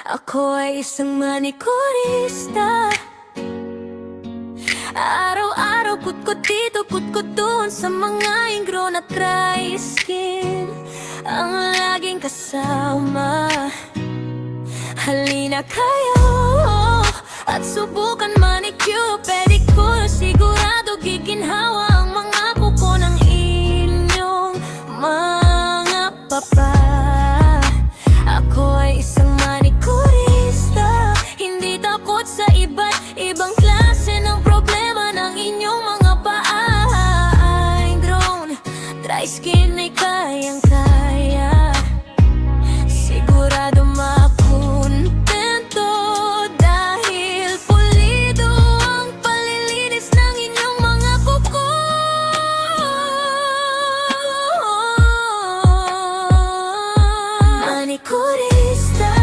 Ako ay isang manikurista. Araw-araw kutkot dito, kutkot doon, sa mga ingrown at dry skin ang laging kasama. Halina kayo at subukan manicure, pedicure. Sigurado giginhawa ang mga kuko ng inyong mga papa. Ako ay isang manikurista, hindi takot sa iba't ibang klase ng problema ng inyong mga paa. Ingrown, dry skin ay kayang-kaya. Sigurado makontento dahil pulido ang palilinis ng inyong mga kuko. Manikurista.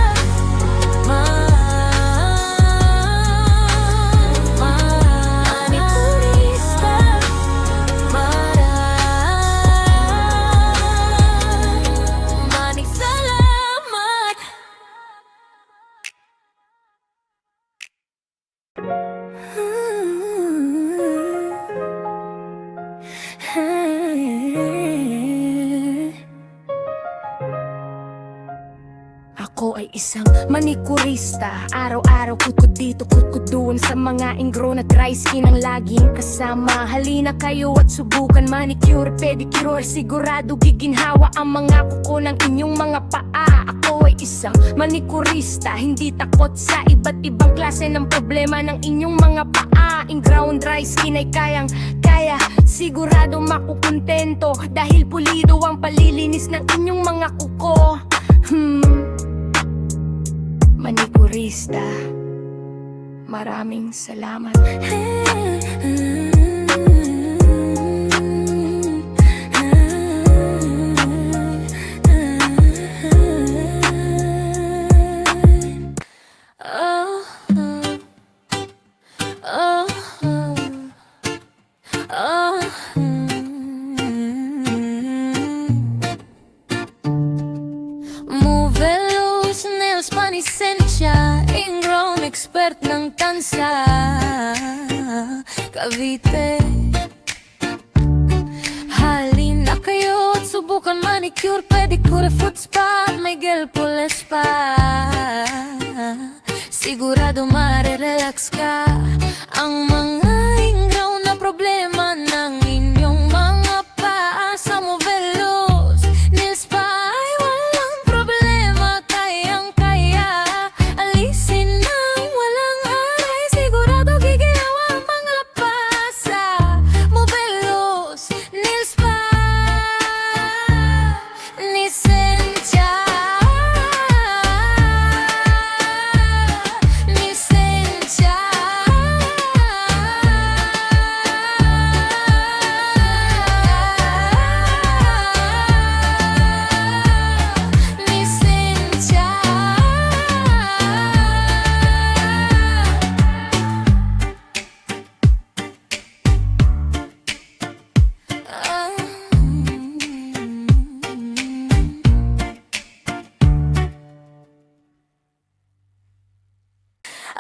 Ako ay isang manikurista. Araw-araw kutkod dito, kutkod doon, sa mga ingrown at dry skin ang laging kasama. Halina kayo at subukan manicure, pedicure. Sigurado giginhawa ang mga kuko ng inyong mga paa. Ako ay isang manikurista, hindi takot sa iba't ibang klase ng problema ng inyong mga paa. Ingrown dry skin ay kayang-kaya. Sigurado makukontento dahil pulido ang palilinis ng inyong mga kuko. Manikurista, maraming salamat. Movelos, nails, panisensya, ingrown, expert ng tansa, Cavite. Halina kayo at subukan manicure, pedicure, foot spa, may gel polish pa. Sigurado marerelax ka. Ang mga ingrown na problema ng inyong mga paa sa Movelos nails pa ay walang problema, kayang-kaya. Alisin ng walang aray, sigurado giginawa ang mga paa sa Movelos nails pa. Lisensya, lisensya. Lisensya.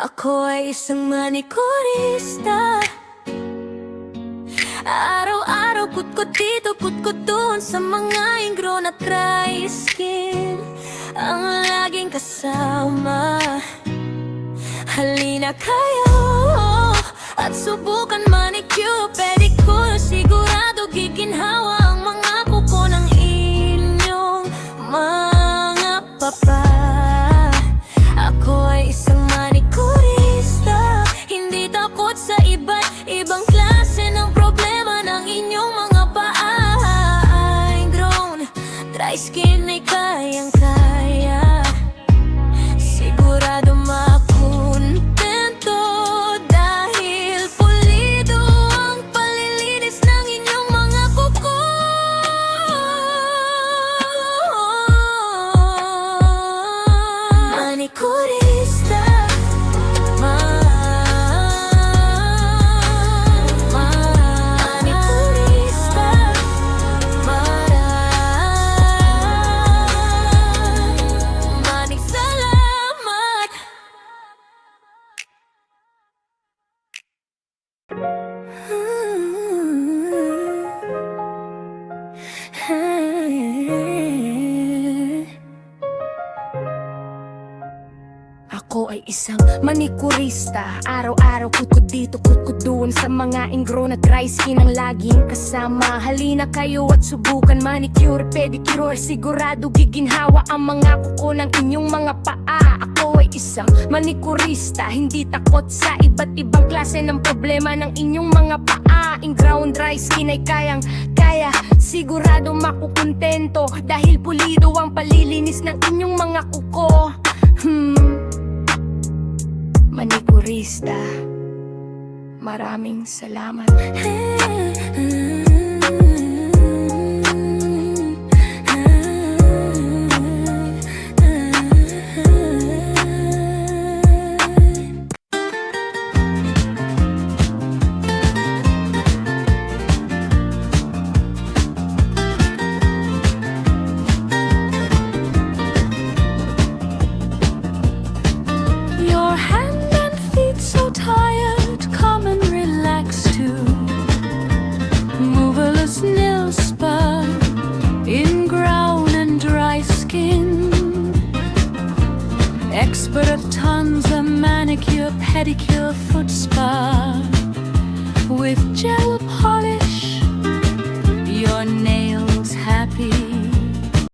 Ako ay isang manikurista. Araw-araw kutkot dito, kutkot doon, sa mga ingrown at dry skin ang laging kasama. Halina kayo at subukan manicure, pedicure. Sigurado giginhawa ang mga kuko ng inyong mga papa. Ako ay isang manikurista, hindi takot sa iba't ibang klase ng problema ng inyong mga paa. Ingrown, dry skin ay kayang-kaya. Sigurado makontento dahil pulido ang palilinis ng inyong mga kuko. Ako ay isang manikurista. Araw-araw kutkod dito, kutkod doon. Sa mga ingrown at dry skin ang laging kasama. Halina kayo at subukan manicure, pedicure. Sigurado giginhawa ang mga kuko ng inyong mga paa. Ako ay isang manikurista, hindi takot sa iba't ibang klase ng problema ng inyong mga paa. Ingrown dry skin ay kaya, sigurado makukontento dahil pulido ang palilinis ng inyong mga kuko. Manikurista, maraming salamat. Your hand and feet so tired, come and relax too. Moveless nail spa, ingrown and dry skin. Expert of tons, a manicure, pedicure, foot spa. With gel polish, your nails happy.